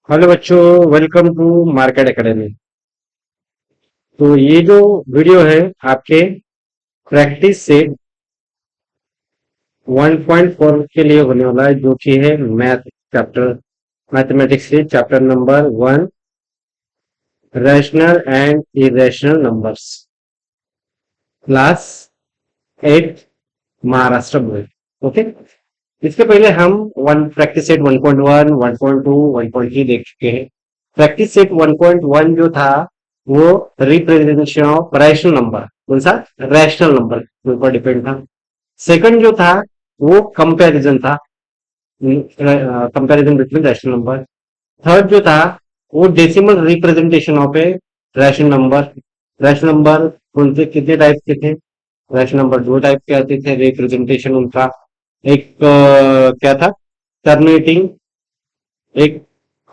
Hello बच्चों, welcome to market academy. तो ये जो वीडियो है आपके प्रैक्टिस सेट 1.4 के लिए होने वाला है, जो कि है मैथ चैप्टर, मैथमेटिक्स से chapter number 1, rational and irrational numbers, class 8, Maharashtra board. Okay, इसके पहले हम वन प्रैक्टिस सेट 1.1, 1.2, 1.3 देख चुके हैं। प्रैक्टिस सेट 1.1 जो था वो रिप्रेजेंटेशन ऑफ रैशनल नंबर, कौन सा रैशनल नंबर के ऊपर डिपेंड था। सेकंड जो था वो कंपैरिजन था, comparison between rational number. Third जो था वो decimal representation of a rational number. Rational number कौन से कितने टाइप के थे? रैशनल नंबर दो टाइप के आते थे रिप्रेजेंटेशन उनका। एक क्या था, टर्मिनेटिंग, एक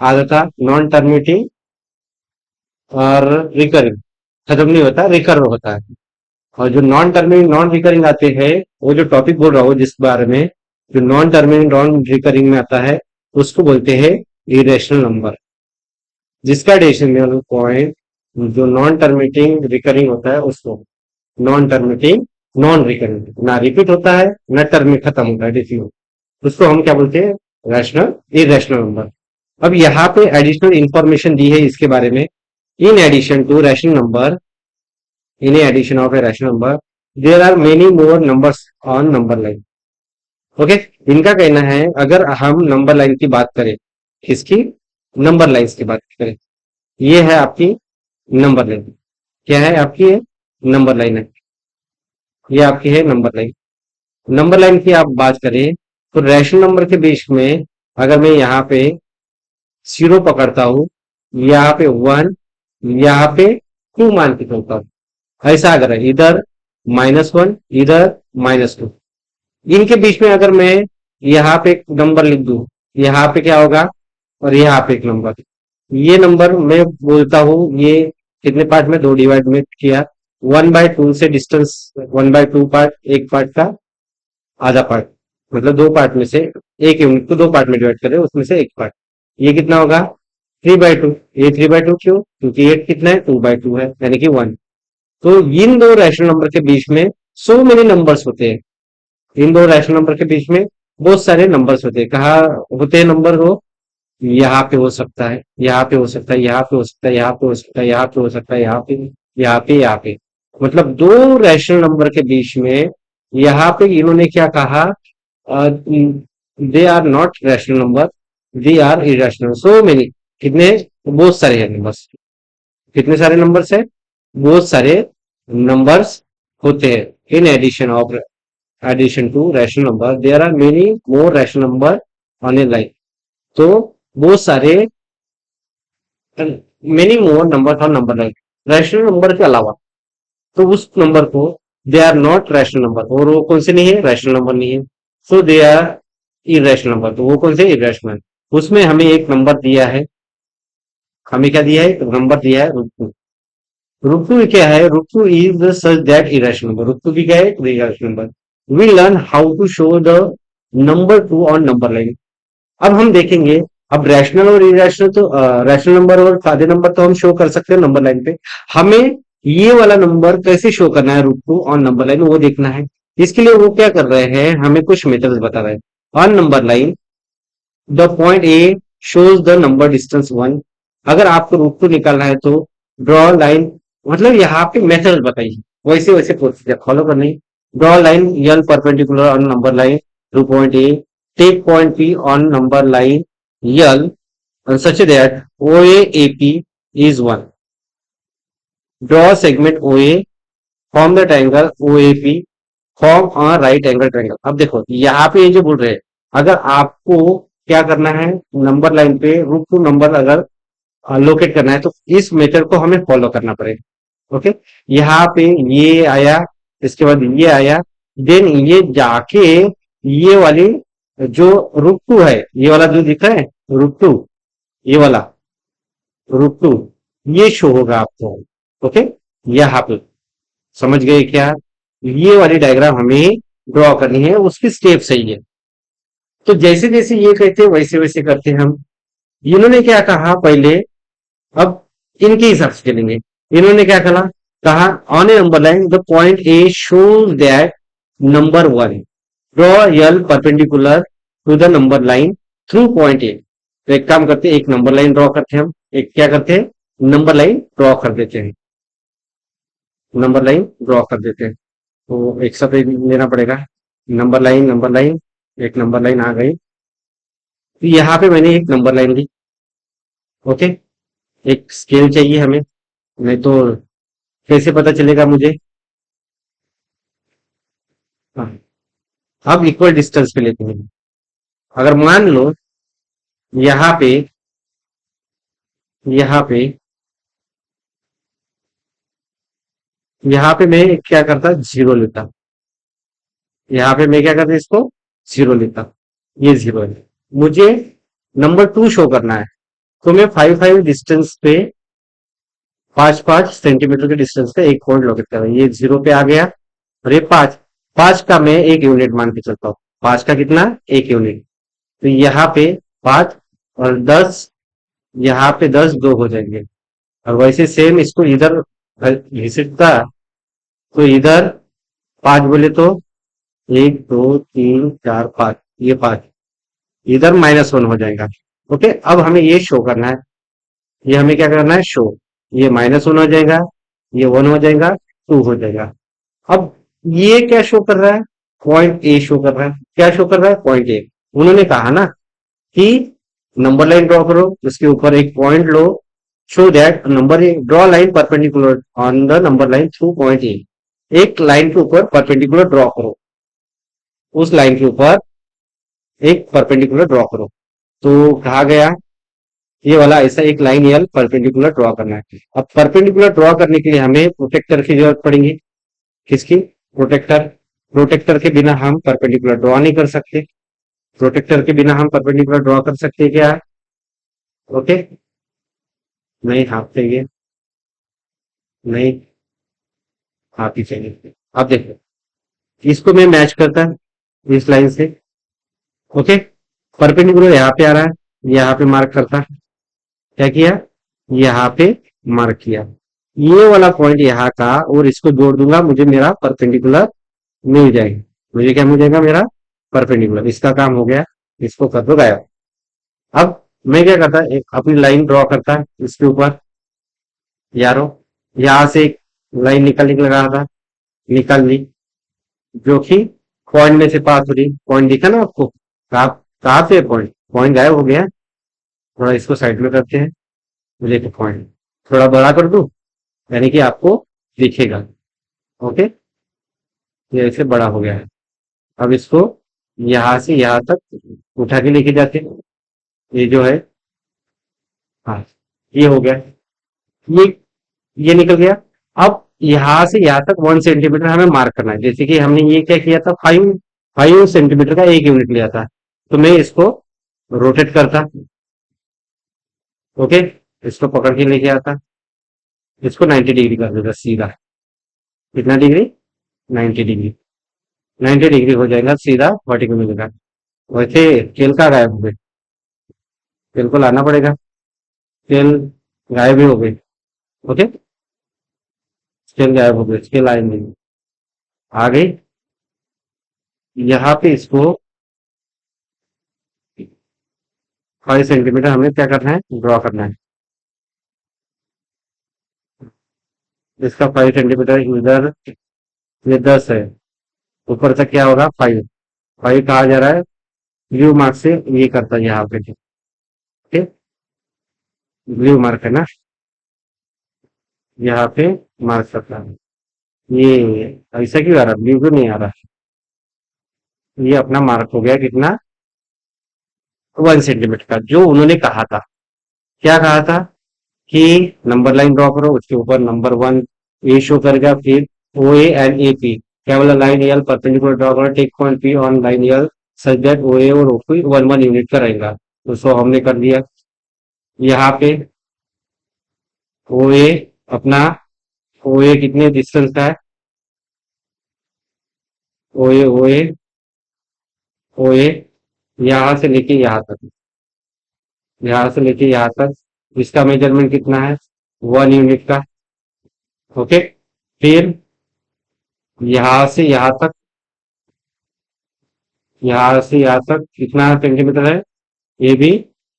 आता था नॉन टर्मिनेटिंग, और रिकरिंग, खत्म नहीं होता, रिकर होता है। और जो नॉन टर्मिनेटिंग नॉन रिकरिंग आते हैं, वो जो टॉपिक बोल रहा हूँ जिस बारे में, जो नॉन टर्मिनेटिंग नॉन रिकरिंग में आता है उसको बोलते हैं इरेशनल नंबर। जिसका डेसिमल पॉइंट जो नॉन टर्मिनेटिंग रिकरिंग होता है उसको नॉन टर्मिनेटिंग नॉन रिकरिंग, ना रिपीट होता है ना टर्म में खत्म होता है डेसिमल, उसको हम क्या बोलते हैं? Rational irrational number. अब यहाँ पे एडिशनल इंफॉर्मेशन दी है इसके बारे में। In addition to rational number, in addition of a rational number, there are many more numbers on number line. Okay, इनका कहना है अगर हम नंबर लाइन की बात करें, किसकी? नंबर लाइन्स की बात करें, ये है आपकी नंबर लाइन। क्या है आपकी? ये नंबर लाइन है, ये आपकी है नंबर लाइन। नंबर लाइन की आप बात करें तो रैशनल नंबर के बीच में अगर मैं यहाँ पे 0 पकड़ता हूं, यहाँ पे 1, यहाँ पे 2 मान के चलता हूं, ऐसा अगर है इधर -1 इधर -2, इनके बीच में अगर मैं यहाँ पे एक नंबर लिख दूं, यहाँ पे क्या होगा और यहाँ पे एक नंबर, ये नंबर मैं बोलता हूं ये कितने पार्ट में दो डिवाइड में किया, 1/2 से डिस्टेंस, 1/2 पार्ट, एक पार्ट का आधा पार्ट, मतलब दो पार्ट में से एक यूनिट को दो पार्ट में डिवाइड करें, उसमें से एक पार्ट, ये कितना होगा? 3/2। ये 3/2 क्यों? क्योंकि ये कितना है? 2/2 है, यानी कि 1। तो इन दो रैशनल नंबर के बीच में सो मेनी नंबर्स होते हैं, इन दो रैशनल नंबर के बीच में बहुत सारे नंबर्स होते हैं। कहा होते हैं नंबर हो? यहाँ पे हो सकता है, यहाँ पे हो सकता है, यहाँ पे हो सकता है, यहाँ पे हो सकता है, यहाँ पे हो सकता है, यहाँ पे, यहाँ पे, यहाँ पे, मतलब दो रैशनल नंबर के बीच में यहाँ पे इन्होंने क्या कहा? They are not rational number, they are irrational. So many, कितने? बहुत सारे हैं नंबर्स। कितने सारे नंबर्स है? बहुत सारे नंबर्स होते हैं। In addition of, addition to rational number, there are many more rational number on a line. तो बहुत सारे, many more number on number line, rational number के अलावा, तो उस नंबर को they are not rational number, और वो कौन से नहीं है? रैशनल नंबर नहीं है। सो दे आर इरेशनल नंबर, तो वो कौन से? इरेशनल। उसमें हमें एक नंबर दिया है, हमें क्या दिया है? एक नंबर दिया है, रूट 2। रूट 2 क्या है? Root 2 is such that irrational number. Root 2 भी क्या है? Irrational number. We learn how to show the number 2 on number line. अब हम देखेंगे, अब रैशनल और इरेशनल तो, रैशनल नंबर और सादे नंबर तो हम शो कर सकते हैं नंबर लाइन पे। हमें ये वाला नंबर कैसे शो करना है, रूट 2 ऑन नंबर लाइन, वो देखना है। इसके लिए वो क्या कर रहे हैं, हमें कुछ मेथड्स बता रहे हैं। On number line the point A shows the number distance 1। अगर आपको रूट 2 निकालना है तो ड्रॉ लाइन, मतलब यहाँ पे मेथड बताइए, वैसे वैसे प्रोसीजर फॉलो करनी है। Draw line L perpendicular on number line through point A, take point P on number line L such that OAAP is 1. Draw segment OA, form the triangle OAP, form a right angle triangle। अब देखो यहाँ पे ये जो बोल रहे हैं, अगर आपको क्या करना है, नंबर लाइन पे रूट 2 नंबर अगर लोकेट करना है तो इस मेथड को हमें फॉलो करना पड़ेगा। ओके, यहाँ पे ये आया, इसके बाद ये आया, देन ये जाके ये वाली जो रूट 2 है, ये वाला जो दिख रहा है रूट 2, ये वाला रूट 2, ये शो होगा आपको। ओके, यहाँ पे समझ गए क्या? ये वाली डायग्राम हमें ड्रॉ करनी है, उसकी स्टेप सही है। तो जैसे जैसे ये कहते हैं वैसे वैसे करते हैं हम। इन्होंने क्या कहा पहले, अब इनके हिसाब से चलेंगे। इन्होंने क्या कहा on a number line the point A shows that number one draw L perpendicular to the number line through point A. तो एक काम करते हैं, एक नंबर लाइन ड्रॉ करते हैं, हम एक क्या करते हैं, नंबर लाइन ड्रॉ कर देते हैं, नंबर लाइन ड्रॉ कर देते हैं। तो एक साथ लेना पड़ेगा, नंबर लाइन, एक नंबर लाइन आ गई। तो यहाँ पे मैंने एक नंबर लाइन ली। ओके, एक स्केल चाहिए हमें, नहीं तो कैसे पता चलेगा मुझे। हाँ, अब इक्वल डिस्टेंस पे लेते हैं। अगर मान लो यहाँ पे, यहाँ पे, यहाँ पे मैं क्या करता, जीरो लेता। यहाँ पे मैं क्या करता, इसको जीरो लेता। ये जीरो है, मुझे नंबर टू शो करना है। तो मैं 5 5 डिस्टेंस पे, 5 5 सेंटीमीटर के डिस्टेंस पे एक पॉइंट लोकेट कर रहा हूं। ये जीरो पे आ गया, और ये पांच, पांच का मैं एक यूनिट मान के चलता हूँ। पांच का कितना, एक यूनिट। तो यहाँ पे पांच और 10, यहाँ पे 10 दो हो जाएंगे। और वैसे सेम इसको इधर घिसटता, तो इधर पांच बोले तो एक दो तीन चार पांच, ये पांच, इधर -1 हो जाएगा। ओके, अब हमें ये शो करना है, ये हमें क्या करना है, शो। ये -1 हो जाएगा, ये 1 हो जाएगा, 2 हो जाएगा। अब ये क्या शो कर रहा है, पॉइंट ए शो कर रहा है। क्या शो कर रहा है, पॉइंट ए। उन्होंने कहा ना कि नंबर लाइन ड्रॉ करो, उसके ऊपर एक point low, show that number draw line perpendicular on the number line through point ए। एक लाइन के ऊपर परपेंडिकुलर ड्रॉ करो, उस लाइन के ऊपर एक परपेंडिकुलर ड्रॉ करो। तो कहा गया ये वाला ऐसा एक लाइन यल परपेंडिकुलर ड्रॉ करना है। अब परपेंडिकुलर ड्रॉ करने के लिए हमें प्रोटेक्टर की जरूरत पड़ेगी। किसकी, प्रोटेक्टर। प्रोटेक्टर के बिना हम परपेंडिकुलर ड्रॉ नहीं कर सकते। प्रोटेक्टर के बिना हम परपेंडिकुलर ड्रॉ कर सकते हैं क्या, ओके। नहीं, हाफ चाहिए, नहीं, हाफ ही चाहिए। अब देखो, इसको मैं मैच करता इस लाइन से। ओके, परपेंडिकुलर यहाँ पे आ रहा है, यहाँ पे मार्क करता, क्या किया, यहाँ पे मार्क किया। ये वाला पॉइंट यहाँ का, और इसको जोड़ दूंगा, मुझे मेरा परपेंडिकुलर मिल जाएगा। मुझे क्या मिल जाएगा, मेरा परपेंडिकुलर। इसका काम हो गया, इसको कर दो गायब। अब मैं क्या करता, एक अपनी लाइन ड्रॉ करता इसके ऊपर। यारो, यहां से एक लाइन निकल रहा था, निकाल ली, जो कि पॉइंट में से पास हो रही। पॉइंट दिखा ना आपको, कहाँ से पॉइंट, पॉइंट गायब हो गया। थोड़ा इसको साइड में करते हैं, मुझे तो पॉइंट थोड़ा बड़ा कर दूं, यानी कि आपको दिखेगा। ओके, ये ऐसे बड़ा हो गया है। अब इसको यहां से यहां तक उठा के लेके जाते हैं। ये जो है, हाँ, ये हो गया, ये ये निकल गया। अब यहां से यहां तक 1 सेंटीमीटर हमें मार्क करना है। जैसे कि हमने ये क्या किया था, 5 5 सेंटीमीटर का एक यूनिट लिया था। तो मैं इसको रोटेट करता। ओके, इसको पकड़ के लेके आता, इसको 90 डिग्री कर देता सीधा। कितना डिग्री, 90 डिग्री। 90 डिग्री हो जाएगा सीधा, वर्टिकल मिलेगा। वैसे स्केल का गायब हो गए, स्केल को लाना पड़ेगा, स्केल गायब ही हो गई। ओके, स्केल गायब हो गई, स्केल आई नहीं, आ गई। यहाँ पे इसको 5 सेंटीमीटर हमें क्या करना है, ड्रॉ करना है। इसका 5 सेंटीमीटर इधर, ये 10 है, ऊपर से क्या होगा, 5। 5 कहा जा रहा है, ब्लू मार्क से ये करता है यहाँ पे, ठीक, ब्लू मार्क है ना, यहाँ पे मार्क करता है। ये ऐसा क्यों आ रहा, ब्लू क्यों नहीं आ रहा। ये अपना मार्क हो गया कितना, 1 सेंटीमीटर का, जो उन्होंने कहा था। क्या कहा था कि नंबर लाइन ड्रॉ करो, उसके ऊपर नंबर वन ए शो करेगा, फिर ओ ए एंड ए पी, क्या बोला, लाइन एल परपेंडिकुलर ड्रॉ करो, take point P on line L such that O A और ओ पी 1 1 यूनिट का रहेगा। तो सो हमने कर दिया। यहाँ पे ओ ए अपना, ओ ए कितने डिस्टेंस का है, ओ ए, ओ ए, ओ ए, यहाँ से लेके यहाँ तक, यहां से लेके यहाँ तक, इसका मेजरमेंट कितना है, 1 यूनिट का। ओके, फिर यहां से यहाँ तक, यहां से यहाँ तक कितना सेंटीमीटर है, ये भी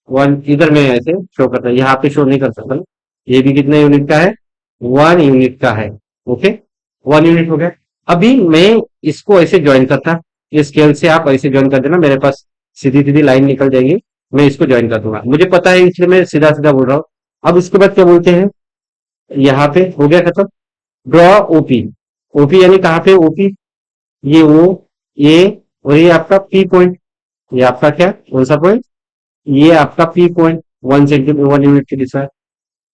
वन, इधर में ऐसे शो करता है, यहाँ पे शो नहीं कर सकता ना। ये भी कितने यूनिट का है, 1 यूनिट का है। ओके, 1 यूनिट हो गया। अभी मैं इसको ऐसे ज्वाइन करता, ये स्केल से आप ऐसे ज्वाइन कर देना, मेरे पास सीधी सीधी लाइन निकल जाएगी, मैं इसको ज्वाइन कर दूंगा, मुझे पता है इसलिए मैं सीधा सीधा बोल रहा हूँ। अब उसके बाद क्या बोलते हैं, यहाँ पे हो गया खत्म, ड्रॉ ओपी। ओपी यानी कहाँ पे ओपी, ये ओ, ए, और ये आपका पी पॉइंट, ये आपका क्या, कौन सा पॉइंट, ये आपका पी पॉइंट, 1 सेंटीमीटर 1 यूनिट के दिशा।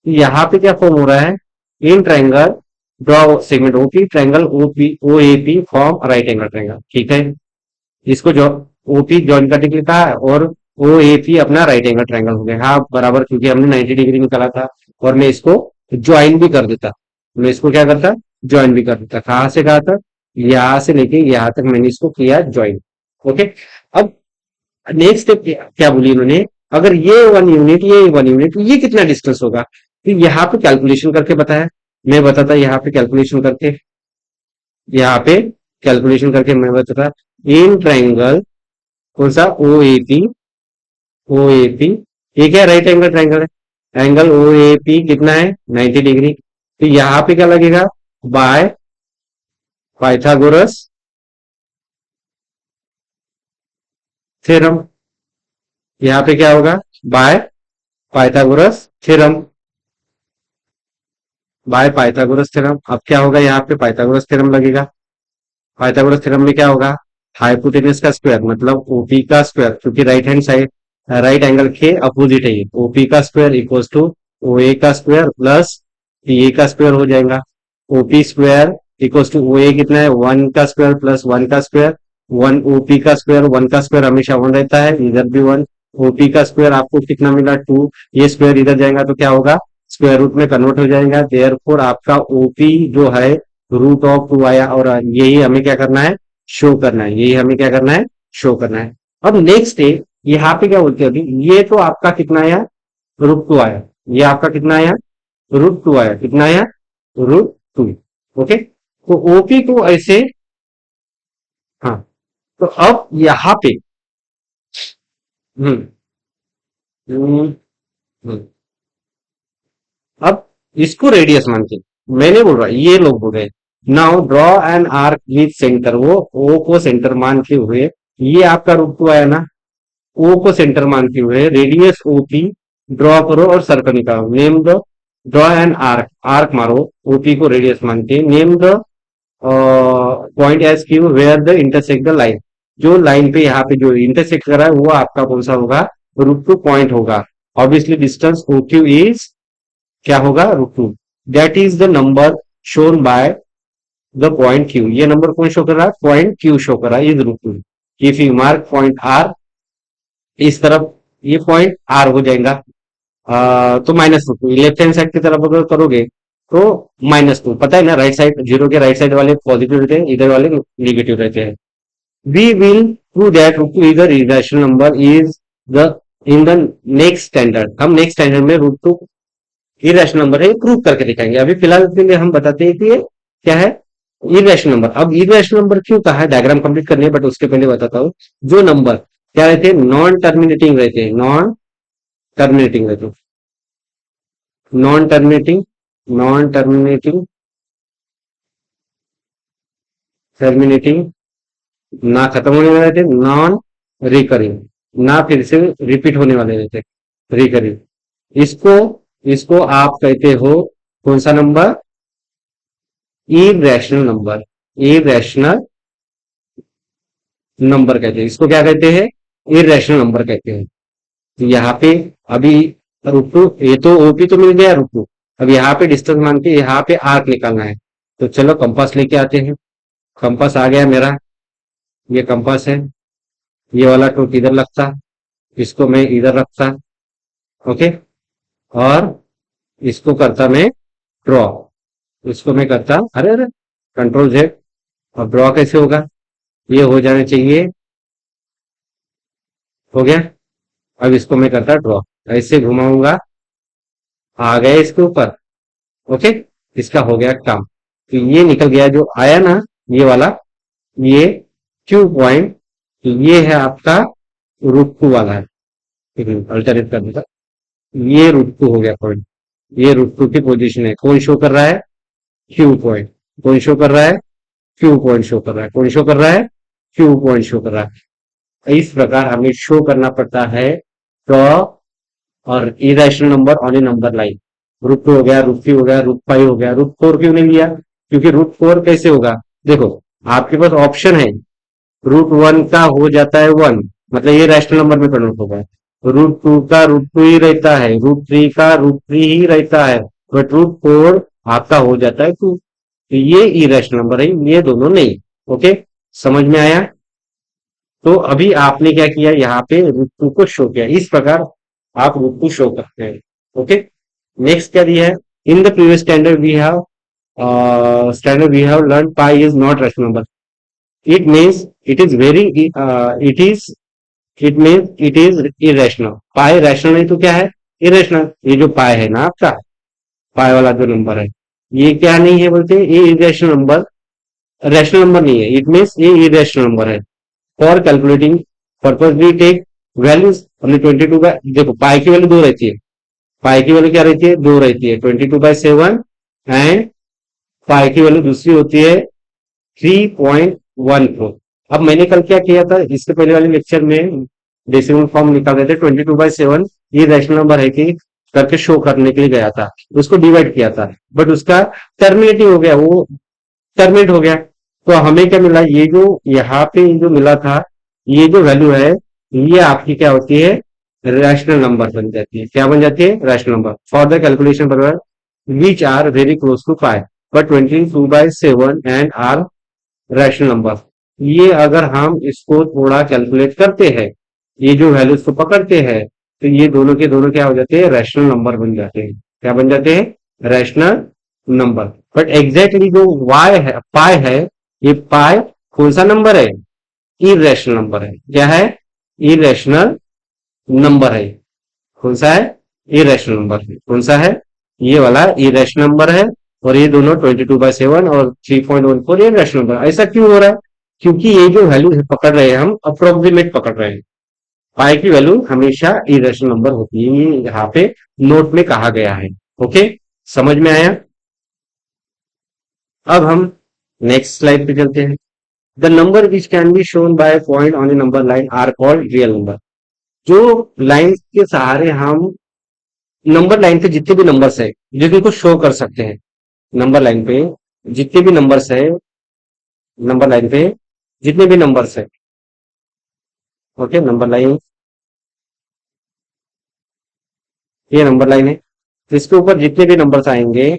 यहाँ पे क्या फॉर्म हो रहा है, in triangle draw segment OP, triangle OP O A P form right angle triangle. ठीक है, इसको जो ओपी ज्वाइन करने के लिए कहा, और ओ ए पी अपना राइट एंगल ट्राइंगल हो गया, हाँ बराबर, क्योंकि हमने 90 डिग्री निकाला था। और मैं इसको ज्वाइन भी कर देता, मैं इसको क्या करता, ज्वाइन भी कर देता, कहाँ से कहा था, यहाँ से लेके यहाँ तक मैंने इसको किया ज्वाइन। ओके, अब नेक्स्ट स्टेप क्या बोली इन्होंने, अगर ये 1 यूनिट, ये 1 यूनिट, तो ये कितना डिस्टेंस होगा, फिर यहाँ पे कैलकुलेशन करके बताया, मैं बताता यहाँ पे कैलकुलेशन करके, यहाँ पे कैलकुलेशन करके मैं बताता, इन ट्राइंगल कौन सा, ओ A P, O A P, ये क्या राइट एंगल ट्राइंगल है, एंगल ओ ए पी कितना है, 90 डिग्री। तो यहाँ पे क्या लगेगा, बाय पाइथागोरस थ्योरम, यहाँ पे क्या होगा, by Pythagoras theorem, by Pythagoras theorem. अब क्या होगा, यहाँ पे पाइथागोरस थ्योरम लगेगा, पाइथागोरस थ्योरम में क्या होगा, हाइपोटेनस का स्क्वायर मतलब ओपी का स्क्वायर, क्योंकि right hand side, right angle के अपोजिट है ये, ओपी का square equals to O A का स्क्वायर प्लस पी ए का स्क्वायर हो जाएगा। OP square equals to O A कितना है, 1 का स्क्वायर प्लस 1 का स्क्वायर, 1 ओपी का स्क्वायर, 1 का स्क्वायर हमेशा 1 रहता है, इधर भी 1। ओपी का स्क्वायर आपको कितना मिला, 2, ये स्क्वायर इधर जाएगा तो क्या होगा, स्क्वायर रूट में कन्वर्ट हो जाएगा, देयरफॉर आपका ओपी जो है √2 आया, और यही हमें क्या करना है, शो करना है, यही हमें क्या करना है, शो करना है। अब नेक्स्ट है, यहाँ पे क्या बोलते हैं, अभी ये तो आपका कितना आया, √2 आया, ये आपका कितना आया, √2 आया, कितना आया, √2। ओके, तो ओपी को ऐसे, हाँ, तो अब यहाँ पे, हम्म हम्म, हम्म, अब इसको रेडियस मान के, मैंने बोल रहा, ये लोग बोल रहे, now draw an arc with centre, वो ओ को सेंटर मान के हुए, ये आपका √2 आया ना, ओ को सेंटर मानते हुए रेडियस ओपी ड्रॉ करो और सर्कल निकालो, name the, draw an arc, arc मारो, ओपी को रेडियस मान के, name the point as Q where the intersect the line, जो लाइन पे यहाँ पे जो इंटरसेक्ट कर रहा है वो आपका कौन सा होगा, √2 पॉइंट होगा। Obviously distance O Q is क्या होगा, √2, that is the number shown by the point Q, ये नंबर कौन शो कर रहा है, पॉइंट क्यू शो कर रहा है, is √2। If you mark point R इस तरफ, ये पॉइंट आर हो जाएगा, तो -√2, लेफ्ट हैंड साइड की तरफ अगर करोगे तो -2, पता है ना, राइट साइड जीरो के राइट साइड वाले पॉजिटिव रहते हैं, इधर वाले निगेटिव रहते हैं। We will prove that √2 is the irrational number is the, in the next standard, हम नेक्स्ट स्टैंडर्ड में √2 इरेशनल नंबर है प्रूव करके दिखाएंगे, अभी फिलहाल के लिए हम बताते हैं कि ये क्या है, इरेशनल नंबर। अब इरेशनल नंबर क्यों कहा है, डायग्राम कंप्लीट करने है, बट उसके पहले बताता हूँ, जो नंबर क्या रहते हैं, नॉन टर्मिनेटिंग रहते हैं, नॉन टर्मिनेटिंग रहते हैं, non terminating, non terminating, terminating, ना खत्म होने वाले रहते, नॉन रिकरिंग, ना फिर से रिपीट होने वाले रहते, रिकरिंग। इसको, इसको आप कहते हो कौन सा number, irrational number, irrational number कहते हैं, इसको क्या कहते हैं, इरेशनल नंबर कहते हैं। तो यहाँ पे अभी √2, ये तो ओपी तो मिल गया √2, अब यहाँ पे डिस्टेंस मान के यहाँ पे आर्क निकालना है, तो चलो कंपास लेके आते हैं। कंपास आ गया मेरा, ये कंपास है, ये वाला टूट इधर लगता, इसको मैं इधर रखता, ओके, और इसको करता मैं ड्रॉ, इसको मैं करता, अरे अरे, कंट्रोल Z, और ड्रॉ कैसे होगा, ये हो जाना चाहिए, हो गया। अब इसको मैं करता ड्रॉ, ऐसे घुमाऊंगा, आ गए इसके ऊपर। ओके, इसका हो गया काम। तो ये निकल गया जो आया ना, ये वाला, ये क्यू पॉइंट, ये है आपका रूट टू वाला है। अल्टरनेट कर दूंगा, ये रूट टू हो गया पॉइंट। ये रूट टू की पोजीशन है, कौन शो कर रहा है? Q point. कौन शो कर रहा है? क्यू पॉइंट शो कर रहा है। कौन शो कर रहा है? क्यू पॉइंट शो कर रहा है। इस प्रकार हमें शो करना पड़ता है ड्रॉ और irrational number on a number line. Root two हो गया, रूट थ्री हो गया, रूट फाइव हो गया। रूट फोर क्यों नहीं लिया? क्योंकि रूट फोर कैसे होगा? देखो, आपके पास ऑप्शन है, रूट वन का हो जाता है वन, मतलब ये रैशनल नंबर में कन्वर्ट होगा। रूट टू का रूट टू ही रहता है, रूट थ्री का रूट थ्री ही रहता है, बट रूट फोर आपका हो जाता है टू। तो ये इरेशनल नंबर है, ये दोनों नहीं। ओके, समझ में आया? तो अभी आपने क्या किया, यहाँ पे रूट टू को शो किया। इस प्रकार आप रूट टू शो करते हैं। ओके, नेक्स्ट क्या दिया है? In the previous standard we have learn pi is not rational number. It means it is very it is it means it is irrational. Pi rational नहीं तो क्या है? Irrational. ये जो पाई है ना आपका, पाई वाला जो नंबर है, ये क्या नहीं है बोलते? ये इरेशनल नंबर, रैशनल नंबर नहीं है। इट मीन्स ये इरेशनल नंबर है। For calculating purpose we take values हमने 22 का, देखो पाई की वैल्यू दो रहती है। पाई की वैल्यू क्या रहती है? दो रहती है, 22/7। एंड पाई की वैल्यू दूसरी होती है 3.14। अब मैंने कल क्या किया था, इसके पहले वाले लेक्चर में डेसिमल फॉर्म निकाल रहे थे। 22/7 ये रैशनल नंबर है कि करके शो करने के लिए गया था, उसको डिवाइड किया था, बट उसका टर्मिनेटिव हो गया, वो टर्मिनेट हो गया। तो हमें क्या मिला? ये जो यहाँ पे जो मिला था, ये जो वैल्यू है, ये आपकी क्या होती है? रैशनल नंबर बन जाती है। क्या बन जाती है? Rational number. For the calculation purpose which are very close to pi, but 22/7 and are rational number. ये अगर हम इसको थोड़ा कैलकुलेट करते हैं, ये जो वैल्यूज को पकड़ते हैं, तो ये दोनों के दोनों क्या हो जाते हैं? रैशनल नंबर बन जाते हैं। क्या बन जाते हैं? Rational number. बट एग्जैक्टली जो वाई है, पाई है, ये पाई कौन सा नंबर है? इरेशनल नंबर है। क्या है? इरेशनल नंबर है। कौन सा है? इरेशनल नंबर है। कौन सा है? ये वाला इरेशनल नंबर है। और ये दोनों 22/7 और 3.14 ये रैशनल नंबर। ऐसा क्यों हो रहा है? क्योंकि ये जो वैल्यू पकड़ रहे हैं हम, अप्रोक्सीमेट पकड़ रहे हैं। पाई की वैल्यू हमेशा इरेशनल नंबर होती है, ये यहाँ पे नोट में कहा गया है। ओके, समझ में आया? अब हम नेक्स्ट स्लाइड पे चलते हैं। The number which can be shown by point on a number line are called real number. जो लाइन के सहारे हम नंबर लाइन पे जितने भी नंबर्स है, जिनको शो कर सकते हैं, नंबर लाइन पे जितने भी नंबर्स है, नंबर लाइन पे जितने भी नंबर्स है, ओके, नंबर लाइन, ये नंबर लाइन है, इसके ऊपर जितने भी नंबर्स आएंगे,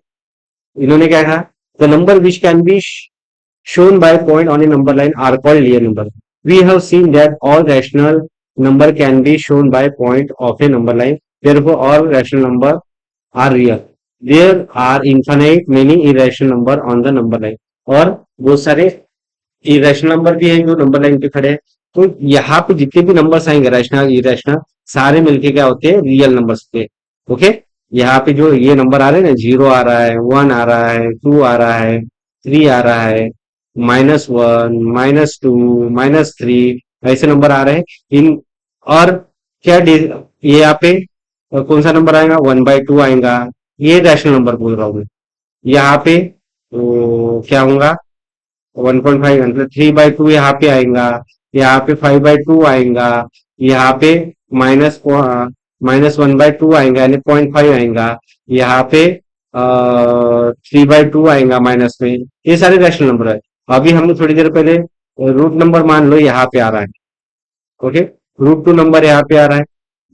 इन्होंने क्या कहा? The number which can B shown by point on a number line are called real number. We have seen that all rational number can be shown by point of a number line. Therefore, all rational number are real. There are infinite many irrational number on the number line. और बहुत सारे irrational number भी हैं जो number line पे खड़े हैं। तो यहाँ पे जितने भी नंबर्स आएंगे, रैशनल इरेशनल, सारे मिलके क्या होते हैं? रियल नंबर्स होते हैं। ओके, यहाँ पे जो ये नंबर आ रहे हैं ना, 0 आ रहा है, 1 आ रहा है, 2 आ रहा है, 3 आ रहा है, -1, -2, -3, ऐसे नंबर आ रहे हैं इन। और क्या ये यहाँ पे कौन सा नंबर आएगा? 1/2 आएगा। ये रैशनल नंबर बोल रहा हूँ मैं। यहाँ पे तो क्या होगा? 1.5, मतलब 3/2 यहाँ पे आएगा। यहाँ पे 5/2 आएगा। यहाँ पे माइनस -1/2 आएगा, यानी 0.5 आएगा। यहाँ पे 3/2 आएगा माइनस में। ये सारे रैशनल नंबर है। अभी हमने थोड़ी देर पहले रूट नंबर मान लो यहाँ पे आ रहा है। ओके, रूट टू नंबर यहाँ पे आ रहा है,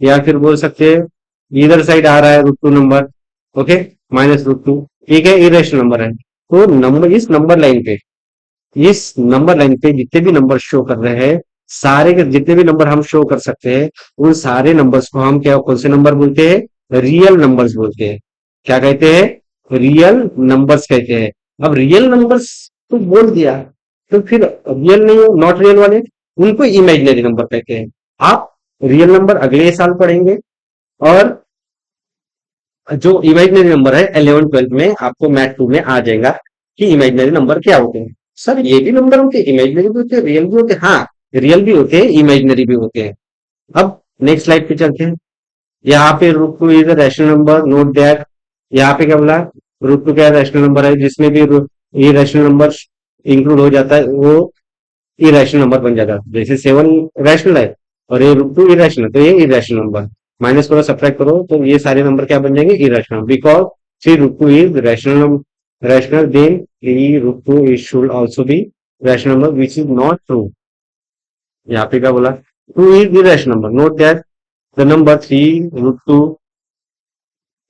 या फिर बोल सकते हैं इधर साइड आ रहा है रूट टू नंबर। ओके, -√2, ठीक है, इरेशनल नंबर है। तो नंबर, इस नंबर लाइन पे जितने भी नंबर शो कर रहे हैं, सारे के जितने भी नंबर हम शो कर सकते हैं, उन सारे नंबर्स को हम क्या, कौन से नंबर बोलते हैं? रियल नंबर्स बोलते हैं। क्या कहते हैं? रियल नंबर्स कहते हैं। अब रियल नंबर्स तो बोल दिया, तो फिर रियल नहीं हो, नॉट रियल वाले, उनको इमेजिनरी नंबर कहते हैं। आप रियल नंबर अगले साल पढ़ेंगे, और जो इमेजिनरी नंबर है 11 12 में आपको मैथ 2 में आ जाएगा कि इमेजिनरी नंबर क्या होते हैं। सर ये भी नंबर होते हैं, इमेजिनरी भी होते हैं, रियल भी होते हैं। हाँ, रियल भी होते हैं, इमेजिनरी भी होते हैं। अब नेक्स्ट स्लाइड पे चलते हैं। यहाँ पे root two is rational number, note that. यहाँ पे क्या बोला, रूट टू क्या रैशनल नंबर है, जिसमें भी ये रैशनल नंबर इंक्लूड हो जाता है वो इरेशनल नंबर बन जाता है। जैसे 7 रैशनल है और ये रूट टू इरेशनल, तो ये इरेशनल नंबर। माइनस करो, सब्ट्रैक्ट करो, तो ये सारे नंबर क्या बन जाएंगे, irrational. Because three root two is rational, rational, then three root two is should also be rational number which is not true. यहाँ पे क्या बोला, two is irrational number, note that the number three root two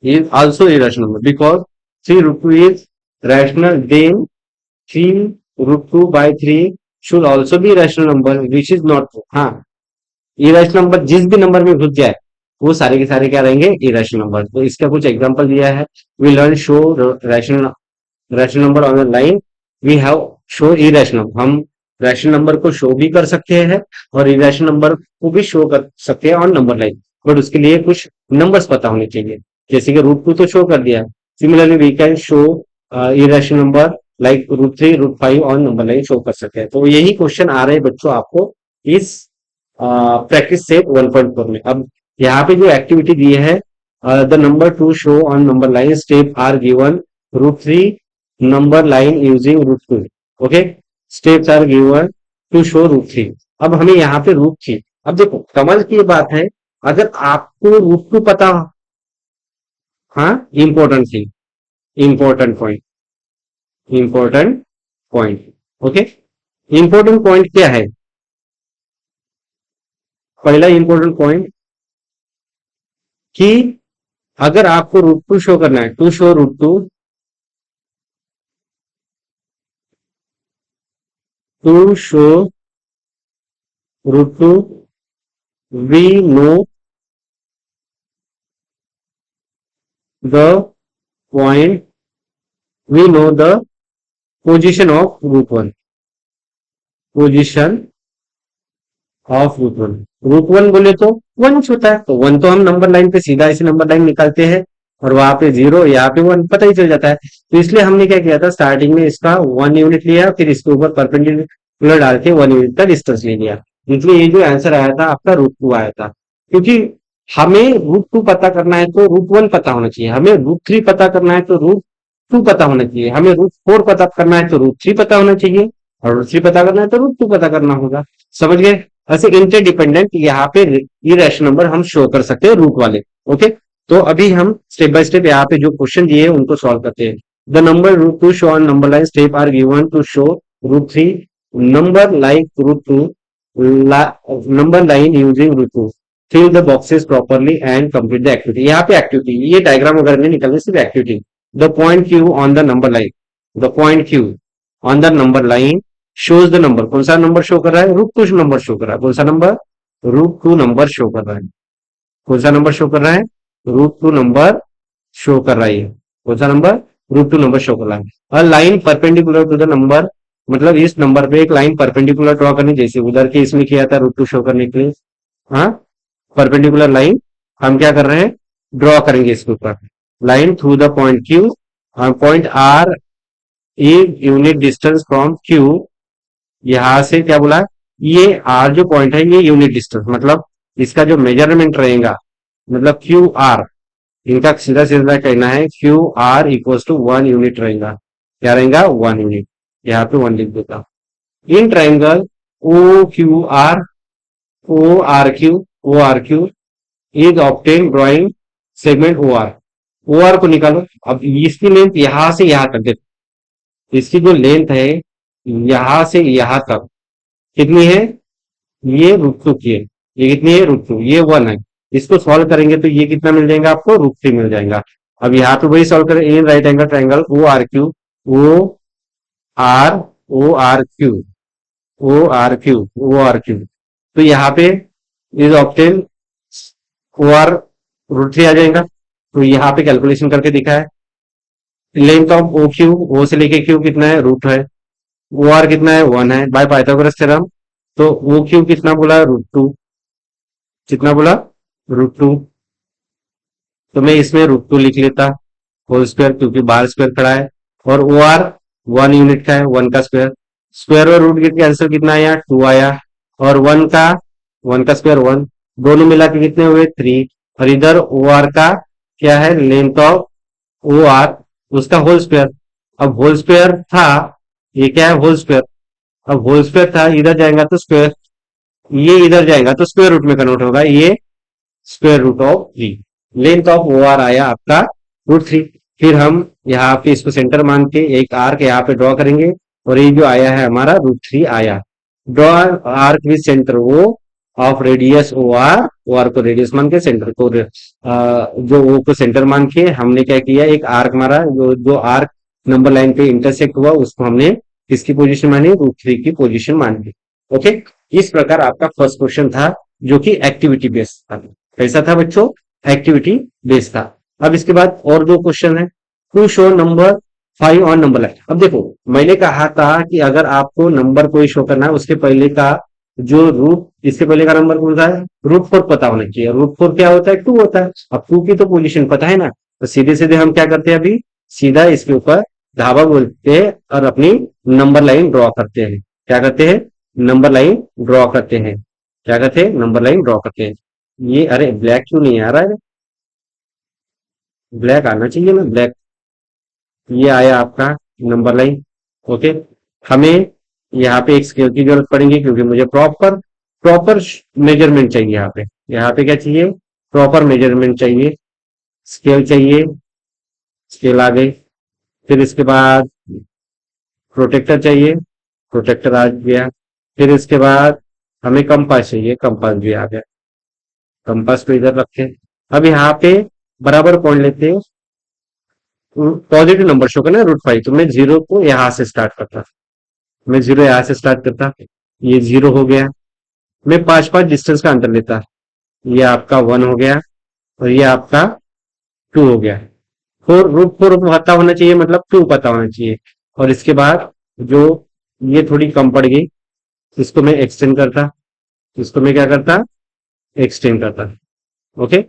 is also irrational number because 3 root 2 is rational, then 3 root 2 by 3 should also be rational number which is not true। हाँ, irrational number जिस भी number में घुस जाए वो सारे के सारे क्या रहेंगे, irrational नंबर। तो इसका कुछ एग्जांपल दिया है। We learn show rational, rational number on the line, we have show irrational. हम रैशनल नंबर को शो भी कर सकते हैं और इरेशनल नंबर को भी शो कर सकते हैं ऑन नंबर लाइन, बट उसके लिए कुछ नंबर्स पता होने चाहिए। जैसे कि रूट टू तो शो कर दिया, similarly we can show irrational number like root three root five on number line show कर सकते हैं। तो यही क्वेश्चन आ रहे हैं बच्चों आपको इस प्रैक्टिस सेट 1.4 में। अब यहाँ पे जो एक्टिविटी दी है, the number two show on number line step are given, root three number line using root two. Okay, steps are given to show root three. अब हमें यहाँ पे रूट थ्री, अब देखो कमाल की ये बात है, अगर आपको रूट टू पता, हाँ important thing, important point, important point. Okay, important point क्या है, पहला इंपॉर्टेंट पॉइंट कि अगर आपको रूट टू शो करना है, to show root two, to show root two, we know the point, we know the position of root one, position of root one. Root one बोले तो वन होता है, तो वन तो हम नंबर लाइन पे सीधा ऐसे नंबर लाइन निकालते हैं और वहां पे जीरो, यहाँ पे वन, पता ही चल जाता है। तो इसलिए हमने क्या किया था, स्टार्टिंग में इसका 1 यूनिट लिया, फिर इसके ऊपर परपेंडिकुलर डाल के 1 यूनिट का डिस्टेंस ले लिया। इसलिए ये जो आंसर आया था आपका रूट टू आया था। क्योंकि हमें रूट टू पता करना है तो रूट वन पता होना चाहिए, हमें रूट थ्री पता करना है तो रूट टू पता होना चाहिए, हमें रूट फोर पता करना है तो रूट थ्री पता होना चाहिए, और रूट थ्री पता करना है तो रूट टू पता करना होगा। समझ गए? ऐसे इंटरडिपेंडेंट यहाँ पे इरेशनल नंबर हम शो कर सकते हैं रूट वाले। ओके, तो अभी हम स्टेप बाय स्टेप यहाँ पे जो क्वेश्चन दिए हैं उनको सॉल्व करते हैं। The number root two show on number line step are given to show root three number like root two, number line using root two, fill the boxes properly and complete the activity. यहाँ पे activity, ये diagram वगैरह नहीं निकलने, सिर्फ activity. The point Q on the number line, the point Q on the number line shows the number, कौन सा number show कर रहा है, रूट टू नंबर शो कर रहा है। कौन सा number, root two number show कर रहा है। कौन सा नंबर शो कर रहा है, रूट टू नंबर शो कर रहा है। कौन सा number, root two number show कर रहा है। A line perpendicular to the number, मतलब इस नंबर पे एक लाइन परपेंडिकुलर ड्रॉ करनी, जैसे उधर के इसमें किया था रूट टू शो करने के लिए। हाँ, परपेंडिकुलर लाइन हम क्या कर रहे हैं, ड्रॉ करेंगे इसके ऊपर line through the point Q. Point R is unit distance from Q, यहां से क्या बोला, ये आर जो पॉइंट है ये यूनिट डिस्टेंस, मतलब इसका जो मेजरमेंट रहेगा, मतलब क्यू आर, इनका सीधा सीधा कहना है Q R equal to 1 unit रहेगा। क्या रहेगा, 1 यूनिट। यहाँ पे 1 लिख देता। In triangle O Q R, O R Q, O R Q is obtain drawing segment O R. O R को निकालो। अब इसकी लेंथ यहां से यहां तक देखो, इसकी जो लेंथ है यहां से यहां तक कितनी है, ये रूट टू की है। ये कितनी है, रूट टू, ये 1 है। इसको सॉल्व करेंगे तो ये कितना मिल जाएगा आपको, रूट थ्री मिल जाएगा। अब यहाँ पे वही सॉल्व करें, in right angle triangle O R Q, O R, O R Q, O R Q, O R Q, तो यहाँ पे is obtain O R root three आ जाएगा। तो यहाँ पे कैलकुलेशन करके दिखा है, length of O Q, O से लेके क्यू कितना है, रूट है, ओ आर कितना है, 1 है बाय पाइथागोरस थ्योरम। तो ओ क्यू कितना बोला, रूट टू, कितना बोला, रूट टू। तो मैं इसमें √2 लिख लेता होल स्क्वायर, क्योंकि बाहर स्क्वायर खड़ा है। और ओ आर 1 यूनिट का है, 1 का स्क्वायर। स्क्वायर और रूट के आंसर कितना आया, 2 आया। और 1 का स्क्वायर 1, दोनों मिला के कितने हुए, 3। और इधर ओ आर का क्या है, लेंथ ऑफ ओ आर, उसका होल स्क्वायर। अब होल स्क्वायर था, ये क्या है, होल स्क्वायर। अब होल स्क्वायर था, इधर जाएगा तो स्क्वायर, ये इधर जाएगा तो स्क्वायर रूट में कन्वर्ट होगा, ये √3। लेंथ ऑफ ओ आर आया आपका √3। फिर हम यहाँ पे इसको सेंटर मान के एक आर्क यहाँ पे ड्रॉ करेंगे, और ये जो आया है हमारा √3 आया। Draw arc with centre O of radius O R को रेडियस मान के, सेंटर को जो ओ को सेंटर मान के हमने क्या किया, एक आर्क मारा। जो आर्क नंबर लाइन पे इंटरसेक्ट हुआ उसको हमने किसकी पोजीशन मानी, √3 की पोजीशन मान ली। ओके, इस प्रकार आपका फर्स्ट क्वेश्चन था, जो कि एक्टिविटी बेस्ड था। कैसा था बच्चों, एक्टिविटी बेस्ड था। अब इसके बाद और दो क्वेश्चन है, to show number 5 on number line. अब देखो, मैंने कहा था कि अगर आपको नंबर कोई शो करना है, उसके पहले का जो इसके पहले का नंबर कौन सा है, √4 पता होना चाहिए। √4 क्या होता है, 2 होता है। अब 2 की तो पोजीशन पता है ना, तो सीधे सीधे हम क्या करते हैं, अभी सीधा इसके ऊपर धावा बोलते हैं और अपनी नंबर लाइन ड्रॉ करते हैं। क्या करते हैं, नंबर लाइन ड्रॉ करते हैं। क्या करते हैं, नंबर लाइन ड्रॉ करते हैं। ये अरे ब्लैक क्यों नहीं आ रहा है, ब्लैक आना चाहिए ना, ब्लैक। ये आया आपका नंबर लाइन। ओके, हमें यहाँ पे एक स्केल की जरूरत पड़ेगी, क्योंकि मुझे प्रॉपर प्रॉपर मेजरमेंट चाहिए। यहाँ पे क्या चाहिए, प्रॉपर मेजरमेंट चाहिए। स्केल चाहिए, स्केल आ गई। फिर इसके बाद प्रोटेक्टर चाहिए, प्रोटेक्टर आ गया। फिर इसके बाद हमें कंपास चाहिए, कंपास भी आ गया। कंपास को इधर रखें। अब यहाँ पे बराबर पॉइंट लेते हैं, पॉजिटिव नंबर शो करना है √5, तो मैं जीरो को यहां से स्टार्ट करता, मैं जीरो यहां से स्टार्ट करता, ये जीरो हो गया। मैं 5 5 डिस्टेंस का अंतर लेता, ये आपका 1 हो गया, और ये आपका 2 हो गया। √4 पता होना चाहिए, मतलब 2 पता होना चाहिए। और इसके बाद जो ये थोड़ी कम पड़ गई, इसको मैं एक्सटेंड करता, इसको मैं क्या करता, एक्सटेंड करता। ओके,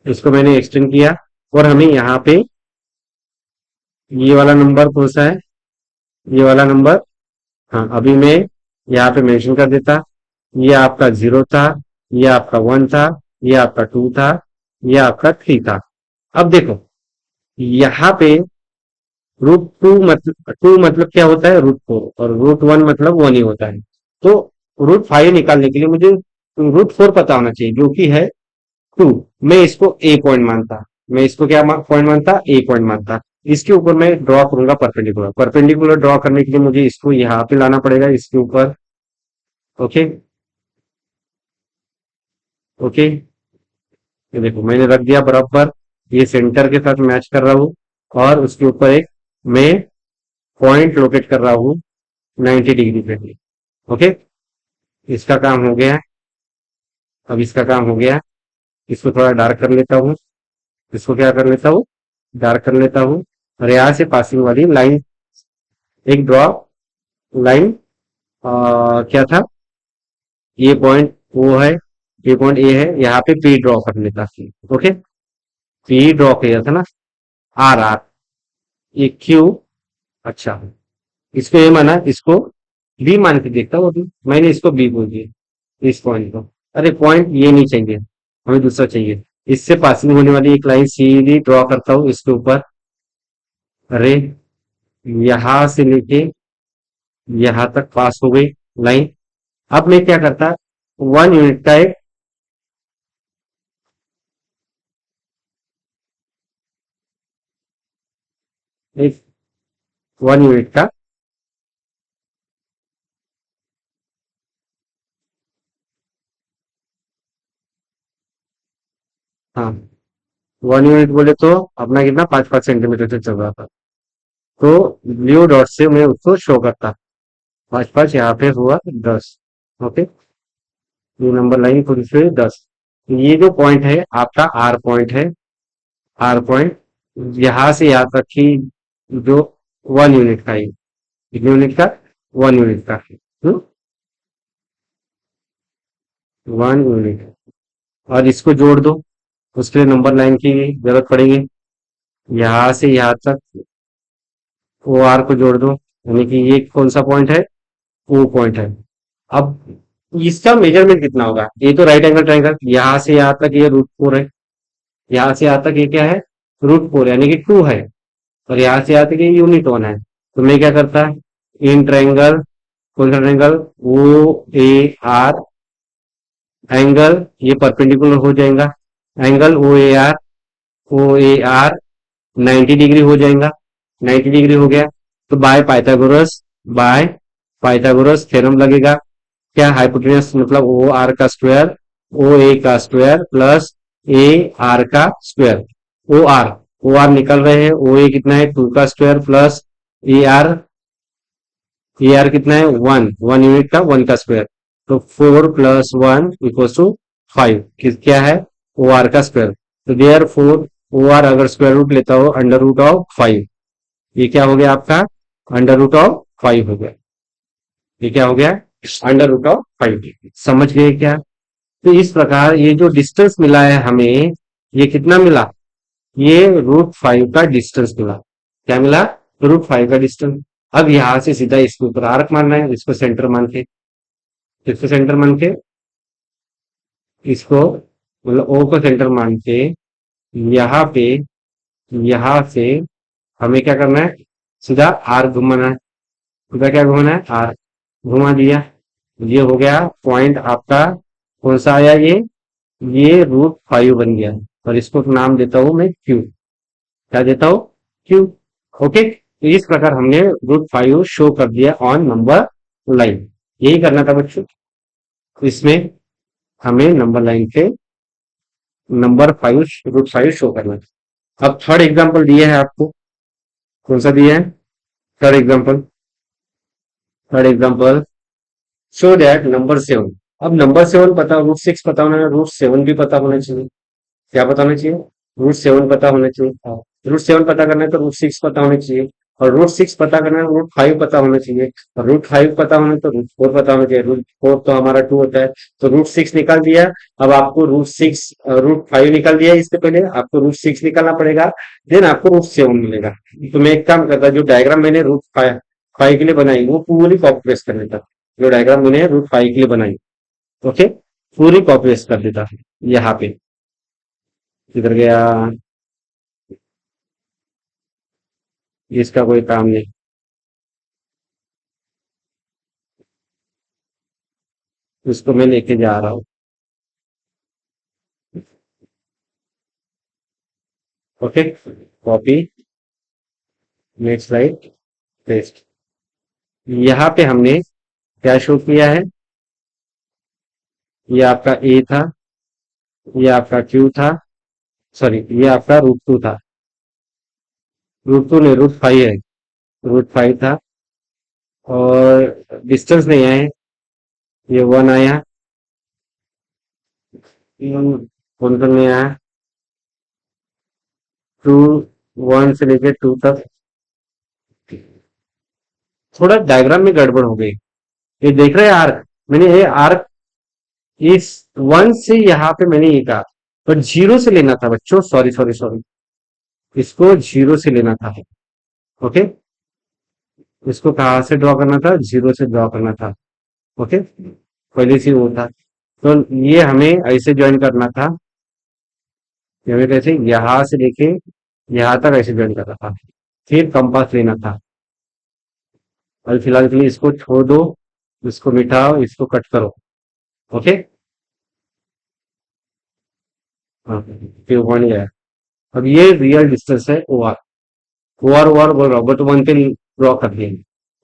इसको मैंने एक्सटेंड किया। और हमें यहाँ पे ये वाला नंबर कौन सा है, ये वाला नंबर, हाँ अभी मैं यहाँ पे मेंशन कर देता। ये आपका 0 था, ये आपका 1 था, ये आपका 2 था, ये आपका 3 था। अब देखो, यहाँ पे √2 मतलब क्या होता है, √4, और √1 मतलब 1 ही होता है। तो √5 निकालने के लिए मुझे √4 पता होना चाहिए, जो कि है 2। मैं इसको ए पॉइंट मानता, मैं इसको क्या पॉइंट मानता, ए पॉइंट मानता। इसके ऊपर मैं ड्रॉ करूंगा परपेंडिकुलर। परपेंडिकुलर ड्रॉ करने के लिए मुझे इसको यहाँ पे लाना पड़ेगा, इसके ऊपर। ओके, ओके, ये देखो मैंने रख दिया बराबर, ये सेंटर के साथ मैच कर रहा हूँ। और उसके ऊपर एक मैं पॉइंट लोकेट कर रहा हूँ 90 डिग्री पे। ओके, इसका काम हो गया। अब इसका काम हो गया, इसको थोड़ा डार्क कर लेता हूँ, इसको क्या कर लेता हूँ, डार्क कर लेता हूँ। और यहाँ से पासिंग वाली लाइन, एक ड्रॉ लाइन, क्या था, ये पॉइंट ओ है, ये पॉइंट ए है, यहाँ पे पी ड्रॉ कर लेता। ओके, पी ड्रॉ किया था ना, आर आर, ये क्यू। अच्छा, इसको ए माना, इसको बी मान के देखता हूँ। अभी मैंने इसको बी बोल दिया, इस पॉइंट को। अरे पॉइंट ये नहीं चाहिए, हमें दूसरा चाहिए। इससे पासिंग होने वाली एक लाइन सीधी ड्रॉ करता हूँ इसके ऊपर। अरे यहां से लेके यहां तक पास हो गई लाइन। अब मैं क्या करता, 1 यूनिट का एक 1 यूनिट का, हाँ 1 यूनिट बोले तो अपना कितना, 5 5 सेंटीमीटर से चल रहा था। तो ब्लू डॉट से मैं उसको शो करता, 5 5 यहाँ पे हुआ 10। ओके, ये नंबर लाइन खुद से 10। ये जो पॉइंट है आपका आर पॉइंट है, आर पॉइंट यहां से यहाँ तक की, जो 1 यूनिट का है, कितने यूनिट का, 1 यूनिट का। 1 यूनिट, और इसको जोड़ दो, उसके लिए नंबर लाइन की जरूरत पड़ेगी। यहाँ से यहाँ तक ओ आर को जोड़ दो, यानी कि ये कौन सा पॉइंट है, ओ पॉइंट है। अब इसका मेजरमेंट कितना होगा, ये तो राइट एंगल ट्रायंगल, यहाँ से यहाँ तक ये √4 है, यहाँ से यहाँ तक ये क्या है, √4 यानी कि 2 है, और यहाँ से यहाँ तक ये यूनिट 1 है। तो मैं क्या करता है, इन ट्रायंगल, कौन सा triangle, O A R, angle ये परपेंडिकुलर हो जाएगा, angle O A R 90 degree हो जाएगा, 90 डिग्री हो गया। तो बाय पाइथागोरस थ्योरम लगेगा। क्या, हाइपोटेनस मतलब ओ आर का स्क्वायर, ओ ए का स्क्वायर प्लस ए आर का स्क्वायर। ओ आर निकल रहे हैं, ओ ए कितना है 2 का स्क्वायर प्लस ए आर कितना है 1, 1 यूनिट का 1 का स्क्वायर। तो 4 प्लस 1 इक्वल टू 5, क्या है, ओ आर का स्क्वायर। तो देयर फोर ओ आर अगर स्क्वायर रूट लेता हो √5, ये क्या हो गया आपका, √5 हो गया। ये क्या हो गया, √5। समझ गए क्या। तो इस प्रकार ये जो डिस्टेंस मिला है हमें, ये कितना मिला, ये √5 का डिस्टेंस मिला। क्या मिला, √5 का डिस्टेंस। अब यहां से सीधा इसके ऊपर आर्क मारना है, इसको सेंटर मान के, इसको सेंटर मान के, इसको मतलब ओ को सेंटर मान के, यहाँ पे, यहाँ से हमें क्या करना है, सीधा आर्क घुमाना है। सीधा क्या घुमाना है, आर्क घुमा दिया। ये हो गया पॉइंट आपका, कौन सा आया ये √5 बन गया। और इसको नाम देता हूं मैं क्यू। क्या देता हूं, क्यू। ओके, तो इस प्रकार हमने √5 शो कर दिया ऑन नंबर लाइन। यही करना था बच्चों, इसमें हमें नंबर लाइन पे नंबर 5 √5 शो करना था। अब थर्ड एग्जाम्पल दिया है आपको, कौन सा दिया है, third example show that number 7। अब नंबर 7 पता, √6 पता होना है, √7 भी पता होना चाहिए। क्या पता होना चाहिए, √7 पता होना चाहिए। √7 पता करना है तो √6 पता होना चाहिए, और √6 पता करना है √5 पता होना चाहिए, और √5 पता होना है तो √4 पता होना चाहिए। √4 तो हमारा 2 होता है, तो √6 निकाल दिया। अब आपको √5 निकाल दिया, इससे पहले आपको √6 निकालना पड़ेगा, देन आपको √7 मिलेगा। तो मैं एक काम करता, जो डायग्राम मैंने √5 के लिए बनाई वो पूरी कॉपी पेस्ट कर लेता। जो डायग्राम मैंने √5 के लिए बनाई, ओके, पूरी कॉपी पेस्ट कर देता यहाँ पे। किधर गया, इसका कोई काम नहीं, उसको मैं लेके जा रहा हूँ। Okay, copy, next slide, paste. यहाँ पे हमने क्या शो किया है, ये आपका ए था, ये आपका क्यू था, सॉरी ये आपका √2 था, √2 नहीं, √5 है, √5 था। और डिस्टेंस नहीं आए, ये 1 आया, कौन सा नहीं आया, 2, 1 से लेके 2 तक। थोड़ा डायग्राम में गड़बड़ हो गई। ये देख रहे हैं आर्क, मैंने ये आर्क इस 1 से यहाँ पे मैंने ये कहा, पर 0 से लेना था बच्चों, सॉरी सॉरी सॉरी, इसको 0 से लेना था। ओके, इसको कहाँ से ड्रॉ करना था, 0 से ड्रॉ करना था। ओके, पहले से वो था, तो ये हमें ऐसे ज्वाइन करना था, ये हमें कैसे, यहाँ से लेके यहाँ तक ऐसे ज्वाइन करना था, फिर कंपास लेना था। और फिलहाल के लिए इसको छोड़ दो, इसको मिटाओ, इसको कट करो। ओके, हाँ, फिर 1 गया। अब ये रियल डिस्टेंस है ओ आर बोल रहा हूँ, बट 1 पे ड्रॉ कर दिया।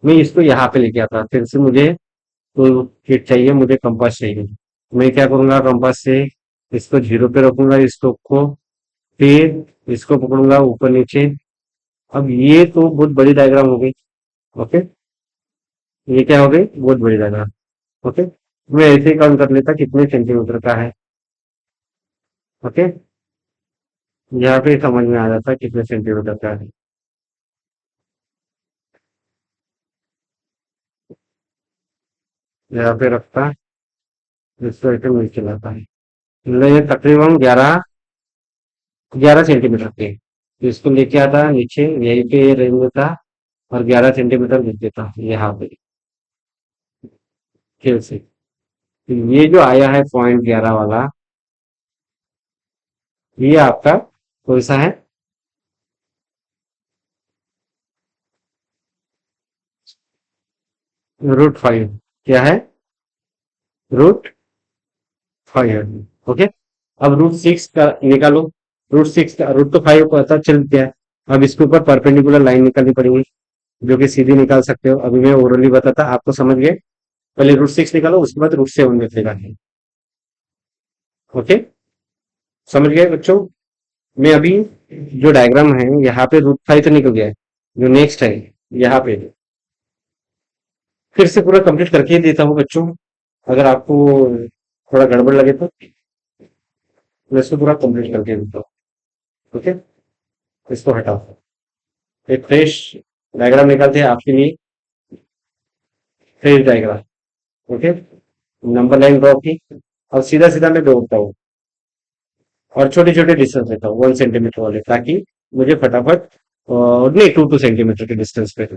मैं इसको यहाँ पे लेके आता, फिर से मुझे तो किट चाहिए, मुझे कंपास चाहिए। मैं क्या करूंगा, कंपास से इसको 0 पे रखूंगा स्ट्रोक को, फिर इसको पकड़ूंगा ऊपर नीचे। अब ये तो बहुत बड़ी डायग्राम हो गई। ओके, ये क्या हो गई, बहुत बड़ी डायग्राम। ओके, मैं ऐसे ही काउंट कर लेता कितने सेंटीमीटर का है। ओके, यहाँ पे समझ में आ जाता कितने सेंटीमीटर का है। यहाँ पे रखता, इसको ऐसे मिल चलाता है, मतलब ये तकरीबन 11 11 सेंटीमीटर के, तो इसको लेके आता नीचे, यहीं पे रेंज देता और 11 सेंटीमीटर लिख देता यहाँ पे फिर से। तो ये जो आया है .11 वाला, ये आपका कौन सा है? √5। क्या है? √5। ओके। अब √6 का निकालो। √6 का, रूट तो 5 पता चल गया है। अब इसके ऊपर परपेंडिकुलर लाइन निकालनी पड़ेगी, जो कि सीधी निकाल सकते हो। अभी मैं ओरली बताता, आप तो समझ गए। पहले √6 निकालो, उसके बाद √7 निकलेगा। ओके, समझ गए बच्चों? मैं अभी जो डायग्राम है यहाँ पे √5 तो निकल गया है, जो नेक्स्ट है यहाँ पे फिर से पूरा कंप्लीट करके ही देता हूँ बच्चों। अगर आपको थोड़ा गड़बड़ लगे तो मैं इसको पूरा कंप्लीट करके देता हूँ। ओके, इसको हटाओ। एक फ्रेश डायग्राम निकालते हैं आपके लिए, fresh diagram. Okay, number line draw की, और सीधा सीधा मैं दौड़ता हूँ और छोटे छोटे डिस्टेंस लेता हूँ 1 सेंटीमीटर वाले, ताकि मुझे फटाफट नहीं, 2-2 सेंटीमीटर के डिस्टेंस पे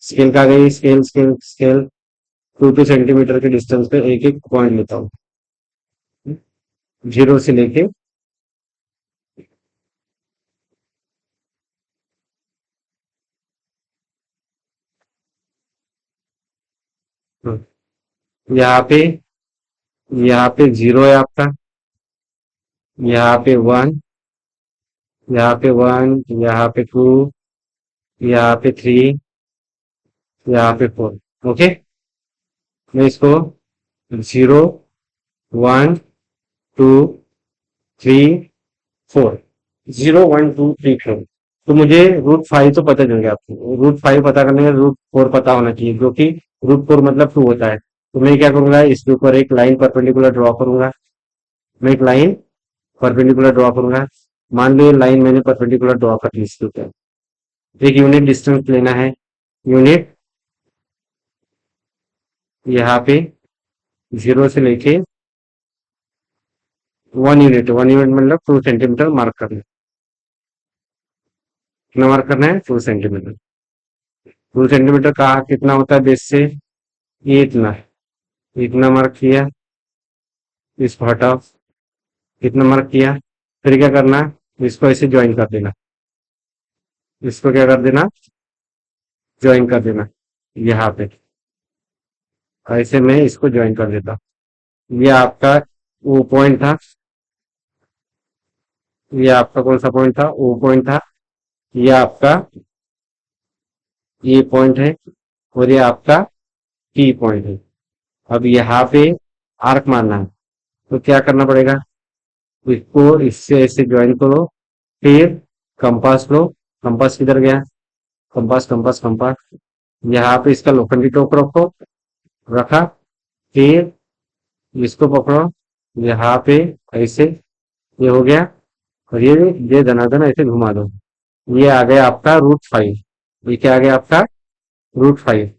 स्केल का गई, स्केल स्केल स्केल 2-2 सेंटीमीटर के डिस्टेंस पे एक एक पॉइंट लेता हूँ, जीरो से लेके यहाँ पे, यहाँ पे 0 है आपका, यहाँ पे 1, यहाँ पे 1, यहाँ पे 2, यहाँ पे 3, यहाँ पे 4। ओके, मैं इसको 0, 1, 2, 3, 4, 0, 1, 2, 3, 4। तो मुझे √5 तो पता चल गया आपको। √5 पता करने में √4 पता होना चाहिए, जो कि √4 मतलब 2 होता है। तो मैं क्या करूंगा, इसके ऊपर एक लाइन परपेंडिकुलर ड्रॉ करूंगा। मैं एक लाइन परपेंडिकुलर ड्रॉ करूंगा। मान लो ये लाइन मैंने परपेंडिकुलर ड्रॉ कर ली इसके ऊपर। एक यूनिट डिस्टेंस लेना है। यूनिट यहाँ पे 0 से लेके 1 यूनिट, 1 यूनिट मतलब 2 सेंटीमीटर मार्क करना है। कितना मार्क करना है? 2 सेंटीमीटर। 2 सेंटीमीटर का कितना होता है बेस से? ये इतना, इतना मार्क किया, इसको हटाओ, कितना मार्क किया। फिर क्या करना, इसको ऐसे ज्वाइन कर देना, इसको क्या कर देना, ज्वाइन कर देना यहाँ पे। ऐसे में इसको ज्वाइन कर देता हूँ। ये आपका वो पॉइंट था, ये आपका कौन सा पॉइंट था? वो पॉइंट था। ये आपका ये पॉइंट है, और ये आपका P पॉइंट है। अब यहाँ पे आर्क मारना है, तो क्या करना पड़ेगा, इसको इससे ऐसे ज्वाइन करो, फिर कंपास लो। कंपास किधर गया? कंपास कंपास कंपास, यहाँ पे इसका लोखंडी टोक रखो, रखा, फिर इसको पकड़ो यहाँ पे ऐसे, ये हो गया। और ये धनाधन ऐसे घुमा दो, ये आ गया आपका √5। ये क्या आ गया आपका? √5।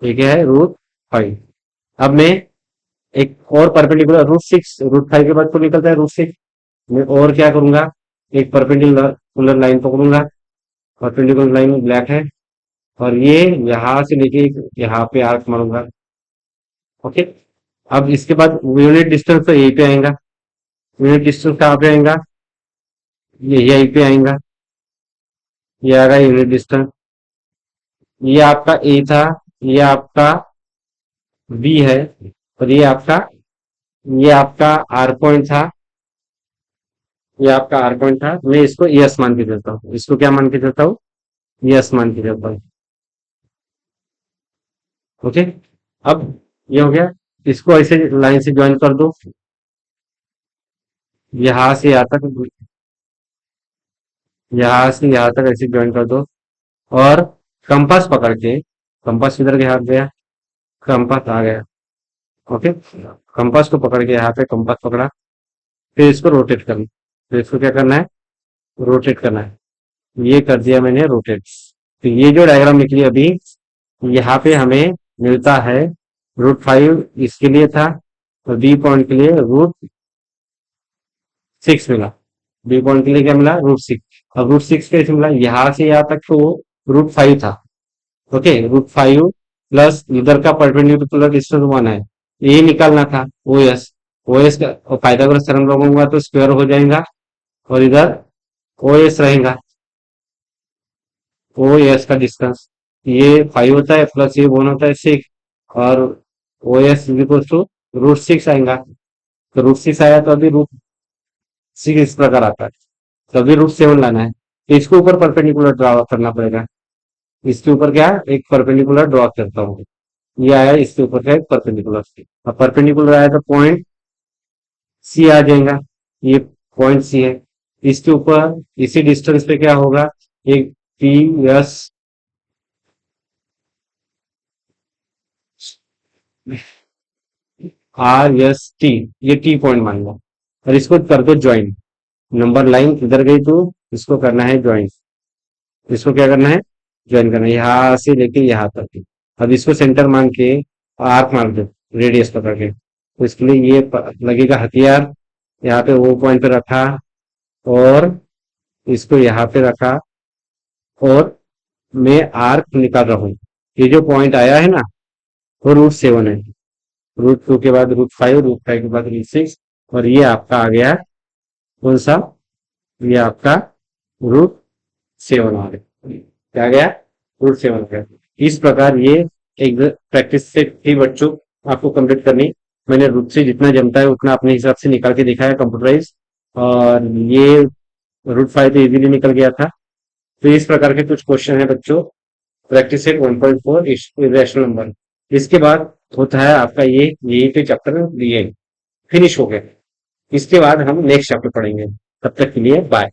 ये क्या है? √5। अब मैं एक और परपेंडिकुलर √6, √5 के बाद को निकलता है √6। मैं और क्या करूंगा, एक परपेंडिकुलर लाइन पकड़ूंगा। परपेंडिकुलर लाइन ब्लैक है, और ये यहाँ से लेके यहाँ पे आर्क मारूंगा। ओके, अब इसके बाद यूनिट डिस्टेंस तो यहीं पे आएगा। यूनिट डिस्टेंस कहाँ पे आएगा? ये यहीं पे आएगा। ये आ गया यूनिट डिस्टेंस। ये आपका ए था, ये आपका बी है, और ये आपका आर पॉइंट था। ये आपका आर पॉइंट था। मैं इसको यस मान के देता हूँ। इसको क्या मान के देता हूँ? यस मान के देता हूँ। ओके, अब ये हो गया। इसको ऐसे लाइन से ज्वाइन कर दो, यहाँ से यहाँ तक, यहाँ से यहाँ तक ऐसे ज्वाइन कर दो। और कंपास पकड़ के, कंपास किधर गया? गया, कंपास आ गया। ओके, कंपास को पकड़ के यहाँ पे कंपास पकड़ा, फिर इसको रोटेट करना। फिर इसको क्या करना है? रोटेट करना है। ये कर दिया मैंने रोटेट। तो ये जो डायग्राम निकली अभी, यहाँ पे हमें मिलता है √5 इसके लिए था, और बी पॉइंट के लिए √6 मिला। बी पॉइंट के लिए क्या मिला, √6। अब √6 कैसे मिला, यहां से यहां तक तो √5 था। ओके, √5 प्लस इधर का परपेंडिकुलर डिस्टेंस 1 है, ये निकालना था OS। OS का पाइथागोरस थ्योरम लगाऊंगा तो स्क्वायर हो जाएगा, और इधर OS रहेगा, OS का डिस्टेंस ये 5 होता है, प्लस ये 1 होता है 6, और OS इक्वल टू √6 आएगा। तो √6 आया तो अभी √6 इस प्रकार आता है, तो अभी √7 लाना है, तो इसके ऊपर परपेंडिकुलर ड्रा करना पड़ेगा। इसके ऊपर क्या, एक परपेंडिकुलर ड्रॉ करता हूँ। ये आया इसके ऊपर का एक परपेंडिकुलर, अब परपेंडिकुलर आया तो पॉइंट सी आ जाएगा, ये पॉइंट सी है। इसके ऊपर इसी डिस्टेंस पे क्या होगा, एक PS RST, ये T पॉइंट मान लो, और इसको कर दो ज्वाइन। नंबर लाइन इधर गई तो इसको करना है ज्वाइन, इसको क्या करना है, ज्वाइन करना है, यहाँ से लेके यहाँ तक। अब इसको सेंटर मान के आर्क मार दो, रेडियस पकड़ के, तो इसके लिए ये लगेगा हथियार, यहाँ पे वो पॉइंट पे रखा, और इसको यहाँ पे रखा, और मैं आर्क निकाल रहा हूँ। ये जो पॉइंट आया है ना, वो √7 है, √2 के बाद √5, √5 के बाद √6, और ये आपका आ गया कौन सा, ये आपका √7 आ गया, क्या गया, √7 गया। इस प्रकार ये एक प्रैक्टिस से थी बच्चों, आपको कंप्लीट करनी। मैंने रूट से जितना जमता है उतना अपने हिसाब से निकाल के दिखाया कंप्यूटराइज, और ये √5 तो इजीली निकल गया था। तो इस प्रकार के कुछ क्वेश्चन है बच्चों, प्रैक्टिस सेट 1.4 इरेशनल नंबर। इसके बाद होता है आपका ये, यही पे चैप्टर ये फिनिश हो गया। इसके बाद हम नेक्स्ट चैप्टर पढ़ेंगे, तब तक के लिए बाय।